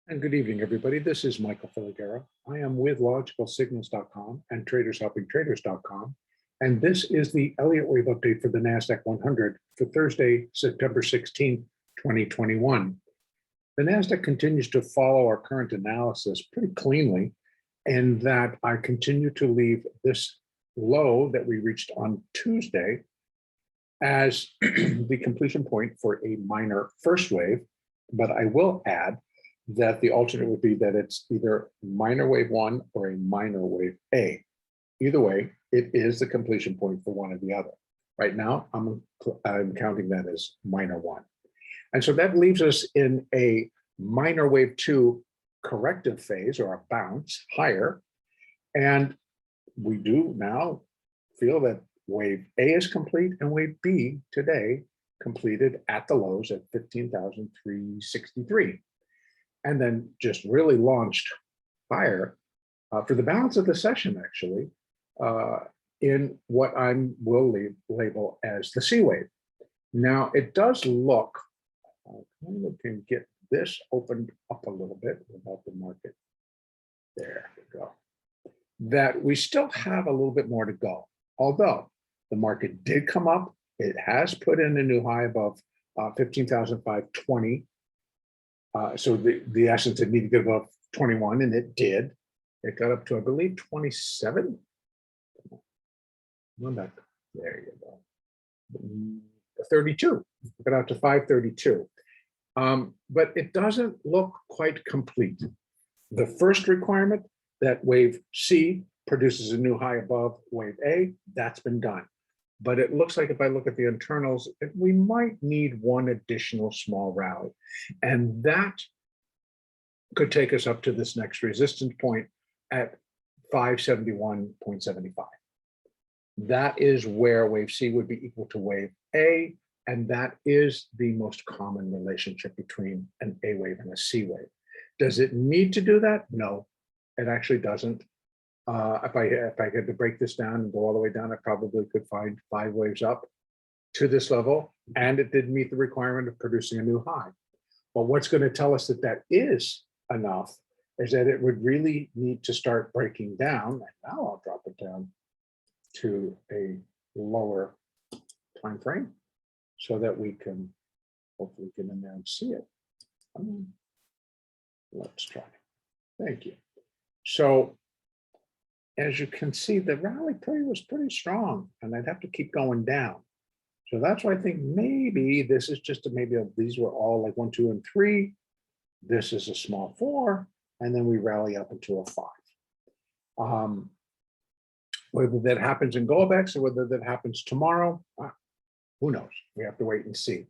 And good evening, everybody. This is Michael Filighera. I am with logicalsignals.com and tradershelpingtraders.com. And this is the Elliott wave update for the NASDAQ 100 for Thursday, September 16th, 2021. The NASDAQ continues to follow our current analysis pretty cleanly, and that I continue to leave this low that we reached on Tuesday as the completion point for a minor first wave. But I will add that the alternate would be that it's either minor wave 1 or a minor wave A. Either way, it is the completion point for one or the other. Right now, I'm counting that as minor 1. And so that leaves us in a minor wave 2 corrective phase, or a bounce higher. And we do now feel that wave A is complete and wave B today completed at the lows at 15,363. And then just really launched higher for the balance of the session, actually, in what I will label as the C wave. Now, it does look, I kind of can get this opened up a little bit about the market. There we go. That we still have a little bit more to go. Although the market did come up, it has put in a new high above 15,520. So the essence it needed to get above 21, and it did. It got up to, I believe, 27. There you go. 32. Got out to 532. But it doesn't look quite complete. The first requirement, that wave C produces a new high above wave A, that's been done. But it looks like if I look at the internals, we might need one additional small rally. And that could take us up to this next resistance point at 571.75. That is where wave C would be equal to wave A. And that is the most common relationship between an A wave and a C wave. Does it need to do that? No, it actually doesn't. If I had to break this down and go all the way down, I probably could find 5 waves up to this level, and it did meet the requirement of producing a new high. But what's going to tell us that that is enough is that it would really need to start breaking down. And now I'll drop it down to a lower time frame so that we can hopefully get in there and see it. Let's try. Thank you. So as you can see, the rally was pretty strong, and I'd have to keep going down. So that's why I think maybe this is just these were all like 1, 2, and 3. This is a small 4, and then we rally up into a 5. Whether that happens in Goldex or whether that happens tomorrow, who knows? We have to wait and see.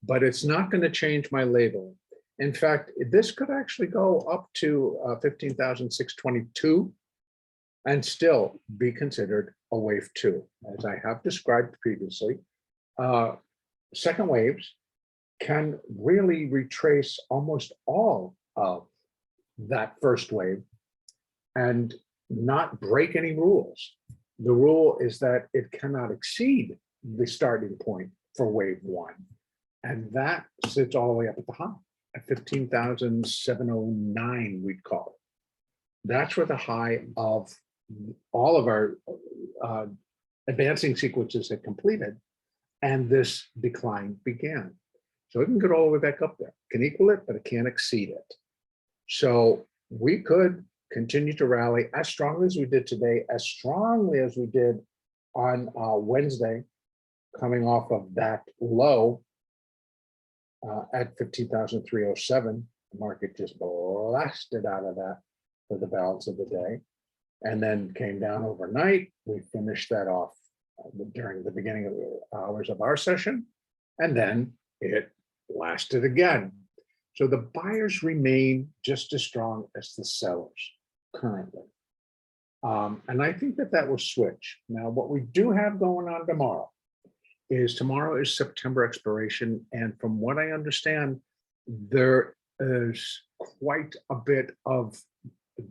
But it's not going to change my labeling. In fact, this could actually go up to 15,622 and still be considered a wave 2. As I have described previously, second waves can really retrace almost all of that first wave and not break any rules. The rule is that it cannot exceed the starting point for wave 1. And that sits all the way up at the high at 15,709, we'd call it. That's where the high of all of our advancing sequences had completed, and this decline began. So it can get all the way back up there. It can equal it, but it can't exceed it. So we could continue to rally as strongly as we did today, as strongly as we did on Wednesday, coming off of that low at 15,307. The market just blasted out of that for the balance of the day, and then came down overnight. We finished that off during the beginning of the hours of our session, and then it lasted again. So the buyers remain just as strong as the sellers currently. And I think that will switch. Now, what we do have going on tomorrow is September expiration. And from what I understand, there is quite a bit of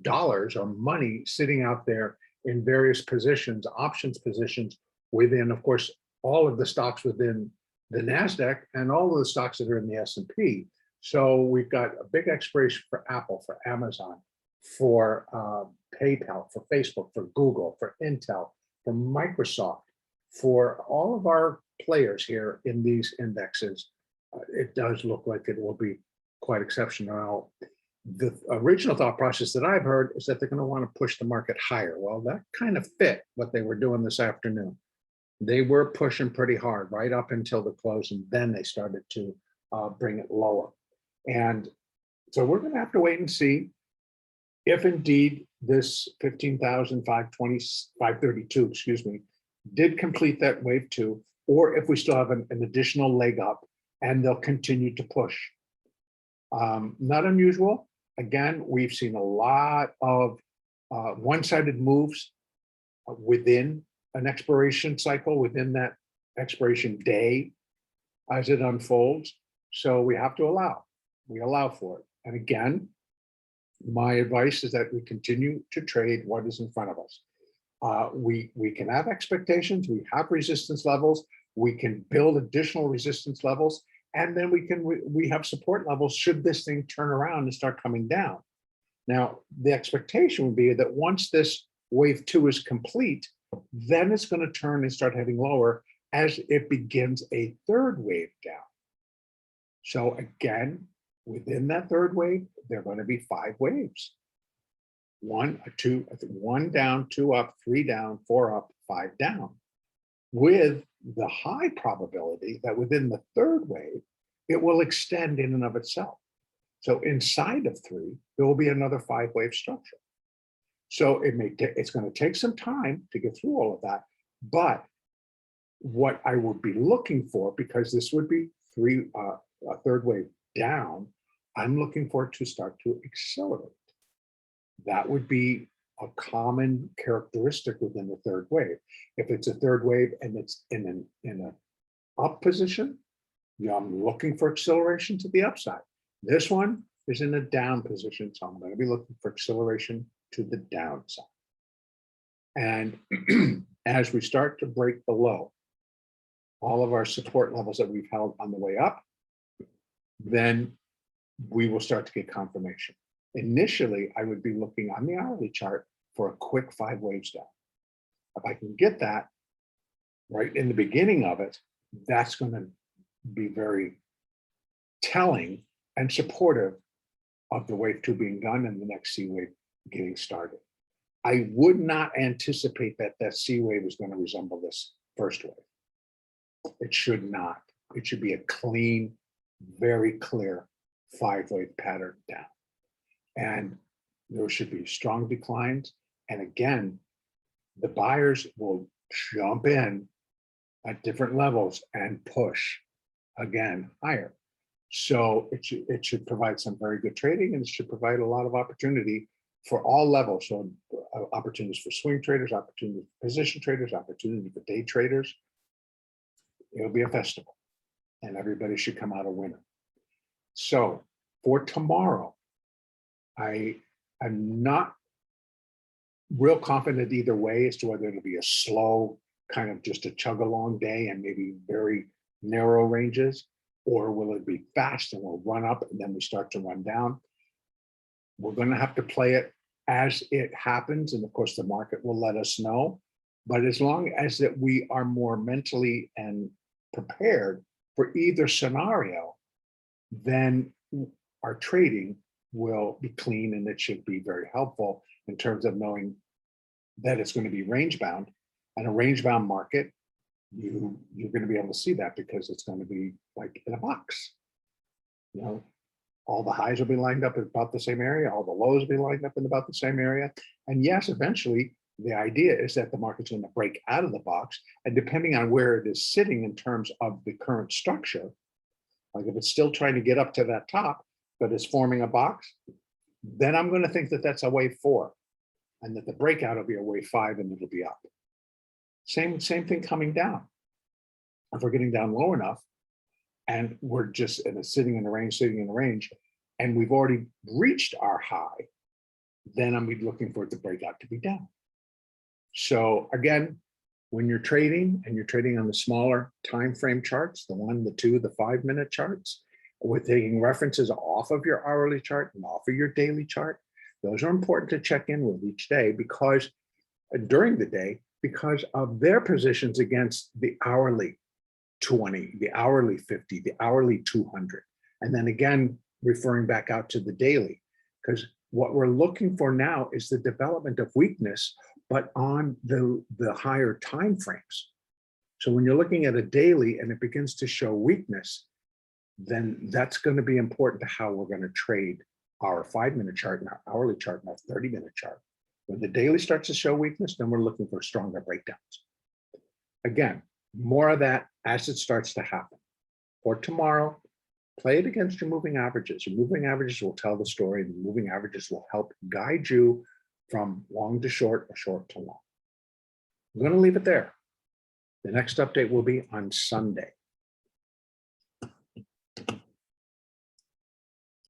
dollars or money sitting out there in various positions, options positions within, of course, all of the stocks within the NASDAQ and all of the stocks that are in the S&P. So we've got a big expiration for Apple, for Amazon, for PayPal, for Facebook, for Google, for Intel, for Microsoft, for all of our players here in these indexes. It does look like it will be quite exceptional. The original thought process that I've heard is that they're going to want to push the market higher. Well, that kind of fit what they were doing this afternoon. They were pushing pretty hard right up until the close, and then they started to bring it lower. And so we're going to have to wait and see if indeed this 15,520, 532, excuse me, did complete that wave two, or if we still have an additional leg up and they'll continue to push. Not unusual. Again, we've seen a lot of one-sided moves within an expiration cycle, within that expiration day as it unfolds. So we have to allow for it. And again, my advice is that we continue to trade what is in front of us. We can have expectations, we have resistance levels, we can build additional resistance levels, and then we have support levels should this thing turn around and start coming down. Now, the expectation would be that once this wave two is complete, then it's going to turn and start heading lower as it begins a third wave down. So again, within that third wave, there are going to be 5 waves. 1, 2, 1 down, 2 up, 3 down, 4 up, 5 down, with the high probability that within the third wave, it will extend in and of itself. So inside of 3, there will be another 5-wave structure. So it's going to take some time to get through all of that. But what I would be looking for, because this would be a third wave down, I'm looking for it to start to accelerate. That would be a common characteristic within the third wave. If it's a third wave and it's in an up position, I'm looking for acceleration to the upside. This one is in a down position, so I'm going to be looking for acceleration to the downside. And as we start to break below all of our support levels that we've held on the way up, then we will start to get confirmation. Initially, I would be looking on the hourly chart for a quick 5 waves down. If I can get that right in the beginning of it, that's going to be very telling and supportive of the wave 2 being done and the next C wave getting started. I would not anticipate that that C wave is going to resemble this first wave. It should not. It should be a clean, very clear 5-wave pattern down. And there should be strong declines. And again, the buyers will jump in at different levels and push again higher. So it should provide some very good trading, and it should provide a lot of opportunity for all levels. So opportunities for swing traders, opportunities for position traders, opportunity for day traders. It'll be a festival, and everybody should come out a winner. So for tomorrow, I am not real confident either way as to whether it'll be a slow, kind of just a chug along day and maybe very narrow ranges, or will it be fast and we'll run up and then we start to run down? We're going to have to play it as it happens, and of course the market will let us know. But as long as that we are more mentally and prepared for either scenario, then our trading will be clean, and it should be very helpful in terms of knowing that it's going to be range bound. And a range bound market, you're going to be able to see that because it's going to be like in a box. You know, all the highs will be lined up in about the same area, all the lows will be lined up in about the same area. And yes, eventually the idea is that the market's going to break out of the box, and depending on where it is sitting in terms of the current structure, like if it's still trying to get up to that top, but it's forming a box, then I'm going to think that that's a wave 4, and that the breakout will be a wave 5 and it'll be up. Same thing coming down. If we're getting down low enough and we're just sitting in the range, and we've already reached our high, then I'm looking for it to break out to be down. So again, when you're trading and you're trading on the smaller time frame charts, the 1, the 2, the 5-minute charts, We're taking references off of your hourly chart and off of your daily chart. Those are important to check in with each day because during the day, because of their positions against the hourly 20, the hourly 50, the hourly 200. And then again, referring back out to the daily, because what we're looking for now is the development of weakness, but on the higher time frames. So when you're looking at a daily and it begins to show weakness, then that's going to be important to how we're going to trade our 5-minute chart and our hourly chart and our 30-minute chart. When the daily starts to show weakness, then we're looking for stronger breakdowns. Again, more of that as it starts to happen. For tomorrow, play it against your moving averages. Your moving averages will tell the story, and the moving averages will help guide you from long to short or short to long. I'm going to leave it there. The next update will be on Sunday.